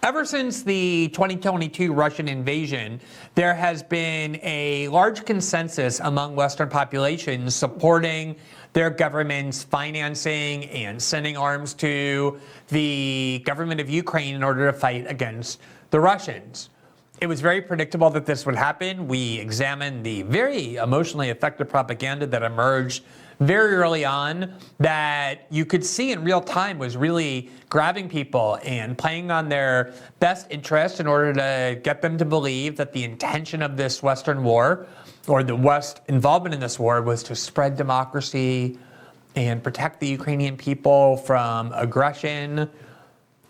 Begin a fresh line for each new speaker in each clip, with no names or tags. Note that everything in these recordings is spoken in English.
Ever since the 2022 Russian invasion, there has been a large consensus among Western populations supporting their government's financing and sending arms to the government of Ukraine in order to fight against the Russians. It was very predictable that this would happen. We examined the very emotionally effective propaganda that emerged very early on that you could see in real time was really grabbing people and playing on their best interest in order to get them to believe that the intention of this Western war or the West involvement in this war was to spread democracy and protect the Ukrainian people from aggression.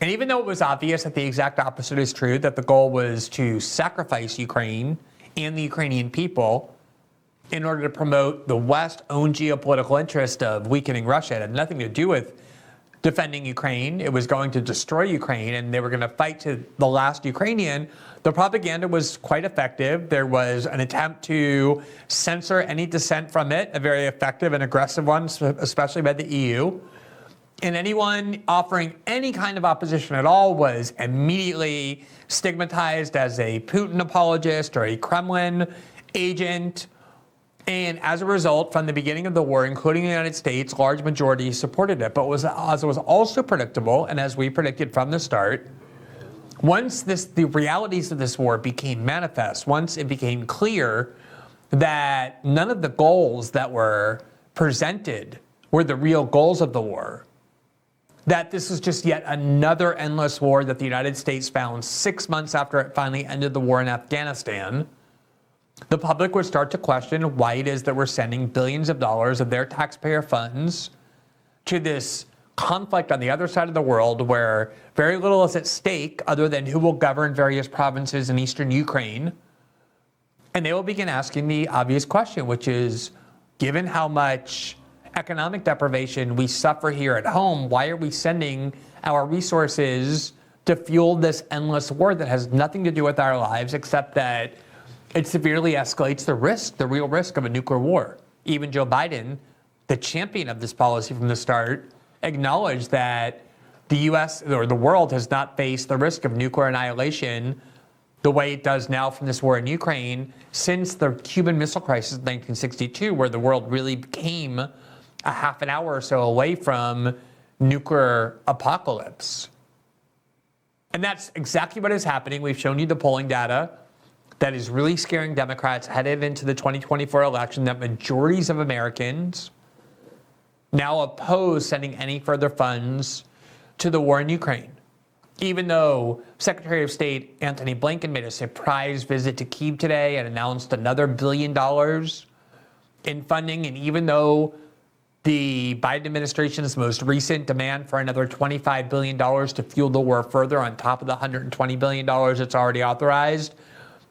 And even though it was obvious that the exact opposite is true, that the goal was to sacrifice Ukraine and the Ukrainian people in order to promote the West's own geopolitical interest of weakening Russia. It had nothing to do with defending Ukraine. It was going to destroy Ukraine, and they were going to fight to the last Ukrainian. The propaganda was quite effective. There was an attempt to censor any dissent from it, a very effective and aggressive one, especially by the EU. And anyone offering any kind of opposition at all was immediately stigmatized as a Putin apologist or a Kremlin agent. And as a result, from the beginning of the war, including the United States, large majorities supported it. But as it was also predictable, and as we predicted from the start, once the realities of this war became manifest, once it became clear that none of the goals that were presented were the real goals of the war, that this was just yet another endless war that the United States found 6 months after it finally ended the war in Afghanistan, the public would start to question why it is that we're sending billions of dollars of their taxpayer funds to this conflict on the other side of the world where very little is at stake other than who will govern various provinces in eastern Ukraine. And they will begin asking the obvious question, which is, given how much economic deprivation we suffer here at home, why are we sending our resources to fuel this endless war that has nothing to do with our lives except that it severely escalates the real risk of a nuclear war. Even Joe Biden, the champion of this policy from the start, acknowledged that the U.S. or the world has not faced the risk of nuclear annihilation the way it does now from this war in Ukraine since the Cuban Missile Crisis in 1962, where the world really became a half an hour or so away from nuclear apocalypse. And that's exactly what is happening. We've shown you the polling data that is really scaring Democrats headed into the 2024 election, that majorities of Americans now oppose sending any further funds to the war in Ukraine. Even though Secretary of State Antony Blinken made a surprise visit to Kyiv today and announced another $1 billion in funding, and even though the Biden administration's most recent demand for another $25 billion to fuel the war further on top of the $120 billion it's already authorized,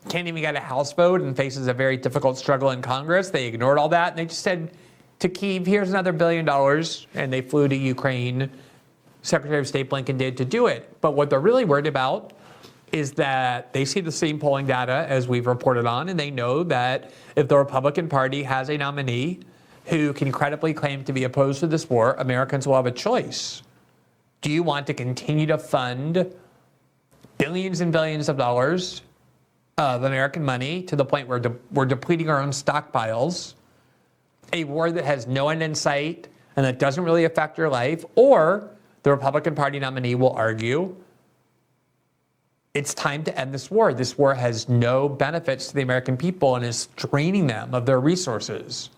can't even get a House vote and faces a very difficult struggle in Congress. They ignored all that and they just said to Kyiv, here's another $1 billion, and they flew to Ukraine. Secretary of State Blinken did to do it. But what they're really worried about is that they see the same polling data as we've reported on, and they know that if the Republican Party has a nominee who can credibly claim to be opposed to this war, Americans will have a choice. Do you want to continue to fund billions and billions of dollars of American money to the point where we're depleting our own stockpiles, a war that has no end in sight and that doesn't really affect your life? Or the Republican Party nominee will argue, it's time to end this war. This war has no benefits to the American people and is draining them of their resources.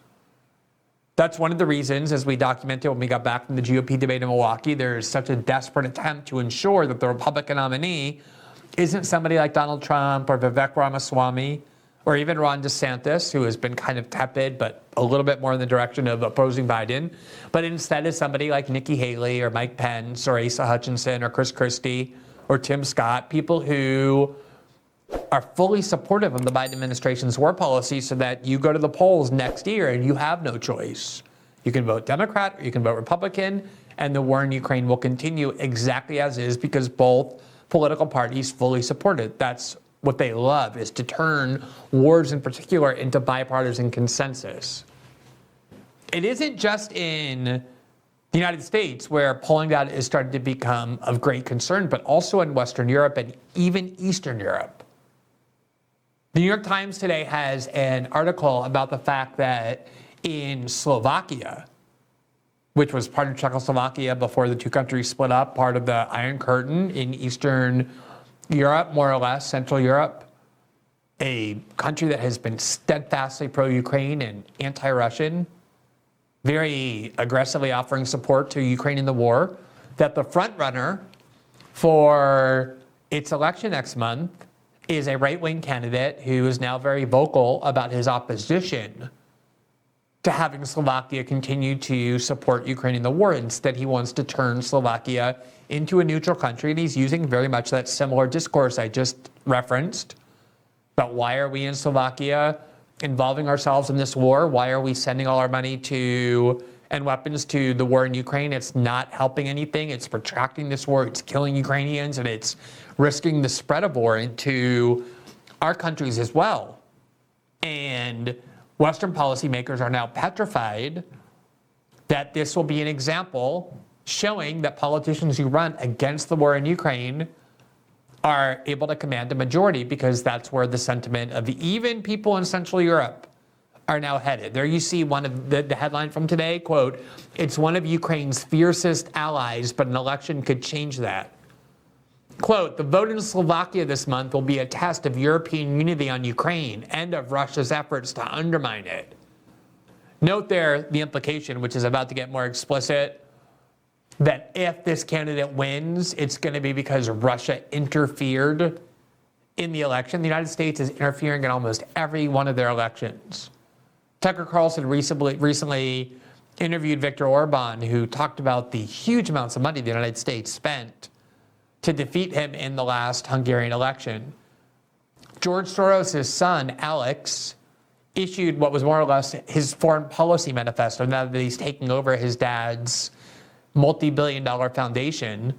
That's one of the reasons, as we documented when we got back from the GOP debate in Milwaukee, there's such a desperate attempt to ensure that the Republican nominee isn't somebody like Donald Trump or Vivek Ramaswamy or even Ron DeSantis, who has been kind of tepid but a little bit more in the direction of opposing Biden, but instead is somebody like Nikki Haley or Mike Pence or Asa Hutchinson or Chris Christie or Tim Scott, people who are fully supportive of the Biden administration's war policy, so that you go to the polls next year and you have no choice. You can vote Democrat or you can vote Republican, and the war in Ukraine will continue exactly as is because both political parties fully support it. That's what they love, is to turn wars in particular into bipartisan consensus. It isn't just in the United States, where pulling out is starting to become of great concern, but also in Western Europe and even Eastern Europe. The New York Times today has an article about the fact that in Slovakia, which was part of Czechoslovakia before the two countries split up, part of the Iron Curtain in Eastern Europe, more or less, Central Europe, a country that has been steadfastly pro-Ukraine and anti-Russian, very aggressively offering support to Ukraine in the war, that the front runner for its election next month is a right-wing candidate who is now very vocal about his opposition to having Slovakia continue to support Ukraine in the war. Instead, he wants to turn Slovakia into a neutral country, and he's using very much that similar discourse I just referenced about why are we in Slovakia involving ourselves in this war? Why are we sending all our money to and weapons to the war in Ukraine? It's not helping anything. It's protracting this war. It's killing Ukrainians, and it's risking the spread of war into our countries as well. And Western policymakers are now petrified that this will be an example showing that politicians who run against the war in Ukraine are able to command a majority, because that's where the sentiment of even people in Central Europe are now headed. There you see one of the headline from today, quote, "It's one of Ukraine's fiercest allies, but an election could change that." Quote, "The vote in Slovakia this month will be a test of European unity on Ukraine and of Russia's efforts to undermine it." Note there the implication, which is about to get more explicit, that if this candidate wins, it's going to be because Russia interfered in the election. The United States is interfering in almost every one of their elections. Tucker Carlson recently interviewed Viktor Orban, who talked about the huge amounts of money the United States spent to defeat him in the last Hungarian election. George Soros' son, Alex, issued what was more or less his foreign policy manifesto now that he's taking over his dad's multi-billion-dollar foundation,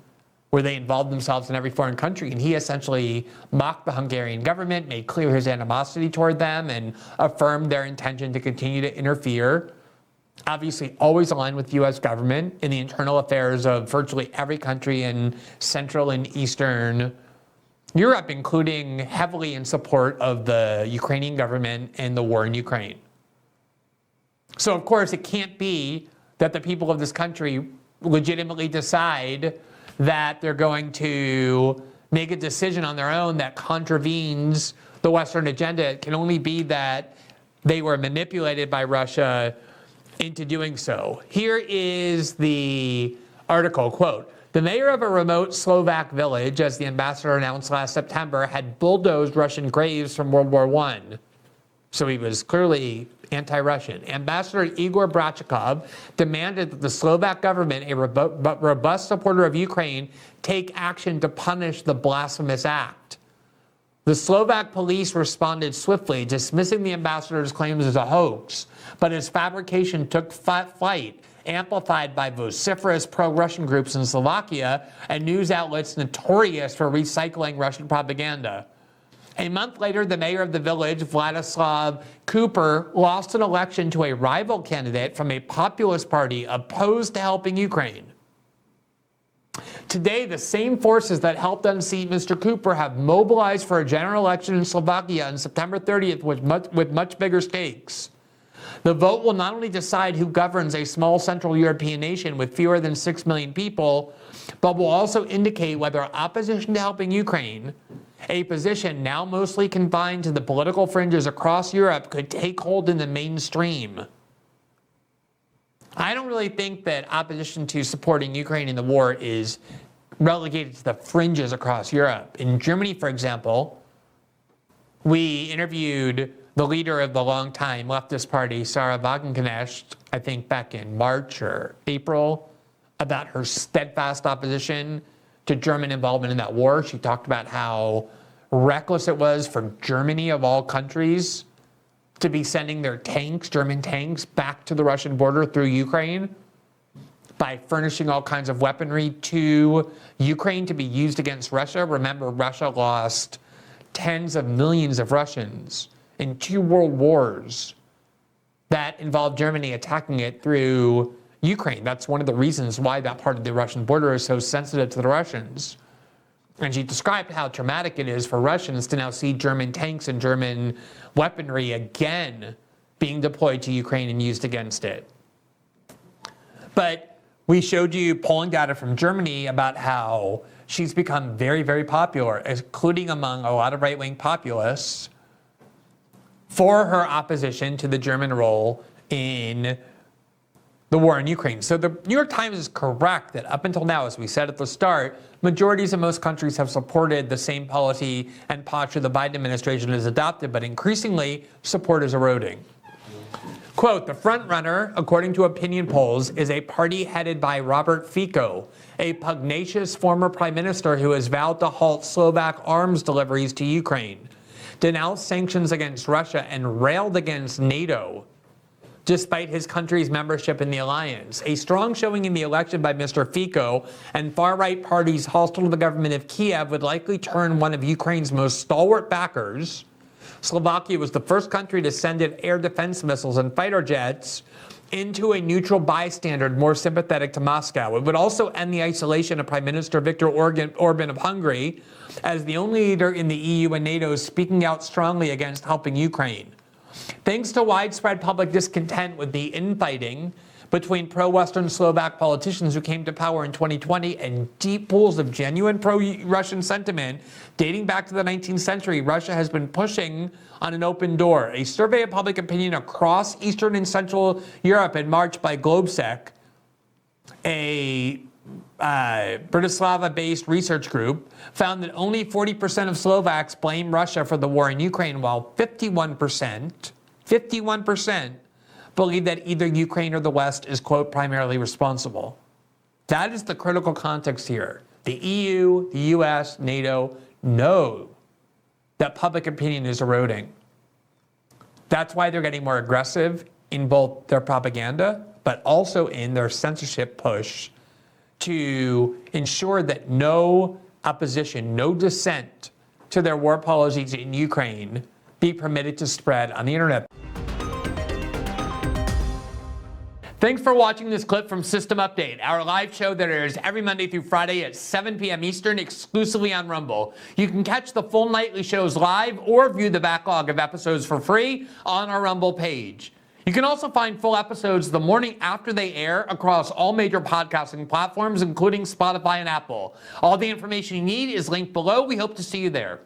where they involved themselves in every foreign country. And he essentially mocked the Hungarian government, made clear his animosity toward them, and affirmed their intention to continue to interfere, obviously always aligned with the U.S. government, in the internal affairs of virtually every country in Central and Eastern Europe, including heavily in support of the Ukrainian government and the war in Ukraine. So, of course, it can't be that the people of this country legitimately decide that they're going to make a decision on their own that contravenes the Western agenda. It can only be that they were manipulated by Russia into doing so. Here is the article, quote, "The mayor of a remote Slovak village, as the ambassador announced last September, had bulldozed Russian graves from World War I. So he was clearly anti-Russian. Ambassador Igor Brachikov demanded that the Slovak government, a robust supporter of Ukraine, take action to punish the blasphemous act. The Slovak police responded swiftly, dismissing the ambassador's claims as a hoax, but his fabrication took flight, amplified by vociferous pro-Russian groups in Slovakia and news outlets notorious for recycling Russian propaganda. A month later, the mayor of the village, Vladislav Cooper, lost an election to a rival candidate from a populist party opposed to helping Ukraine. Today, the same forces that helped unseat Mr. Cooper have mobilized for a general election in Slovakia on September 30th with much bigger stakes. The vote will not only decide who governs a small Central European nation with fewer than 6 million people, but will also indicate whether opposition to helping Ukraine, a position now mostly confined to the political fringes across Europe, could take hold in the mainstream. I don't really think that opposition to supporting Ukraine in the war is relegated to the fringes across Europe. In Germany, for example, we interviewed the leader of the longtime leftist party, Sarah Wagenknecht, I think back in March or April, about her steadfast opposition to German involvement in that war. She talked about how reckless it was for Germany, of all countries, to be sending their tanks, German tanks, back to the Russian border through Ukraine by furnishing all kinds of weaponry to Ukraine to be used against Russia. Remember, Russia lost tens of millions of Russians in 2 world wars that involved Germany attacking it through Ukraine. That's one of the reasons why that part of the Russian border is so sensitive to the Russians. And she described how traumatic it is for Russians to now see German tanks and German weaponry again being deployed to Ukraine and used against it. But we showed you polling data from Germany about how she's become very, very popular, including among a lot of right-wing populists, for her opposition to the German role in the war in Ukraine. So the New York Times is correct that up until now, as we said at the start, majorities of most countries have supported the same policy and posture the Biden administration has adopted, but increasingly support is eroding. Quote, the front runner, according to opinion polls, is a party headed by Robert Fico, a pugnacious former prime minister who has vowed to halt Slovak arms deliveries to Ukraine, denounced sanctions against Russia, and railed against NATO, despite his country's membership in the alliance. A strong showing in the election by Mr. Fico and far-right parties hostile to the government of Kiev would likely turn one of Ukraine's most stalwart backers. Slovakia was the first country to send in air defense missiles and fighter jets into a neutral bystander more sympathetic to Moscow. It would also end the isolation of Prime Minister Viktor Orban of Hungary as the only leader in the EU and NATO speaking out strongly against helping Ukraine. Thanks to widespread public discontent with the infighting between pro-Western Slovak politicians who came to power in 2020 and deep pools of genuine pro-Russian sentiment dating back to the 19th century, Russia has been pushing on an open door. A survey of public opinion across Eastern and Central Europe in March by Globsec, a Bratislava-based research group, found that only 40% of Slovaks blame Russia for the war in Ukraine, while 51% believe that either Ukraine or the West is, quote, primarily responsible. That is the critical context here. The EU, the US, NATO know that public opinion is eroding. That's why they're getting more aggressive in both their propaganda, but also in their censorship push to ensure that no opposition, no dissent to their war policies in Ukraine be permitted to spread on the internet. Thanks for watching this clip from System Update, our live show that airs every Monday through Friday at 7 p.m. Eastern, exclusively on Rumble. You can catch the full nightly shows live or view the backlog of episodes for free on our Rumble page. You can also find full episodes the morning after they air across all major podcasting platforms, including Spotify and Apple. All the information you need is linked below. We hope to see you there.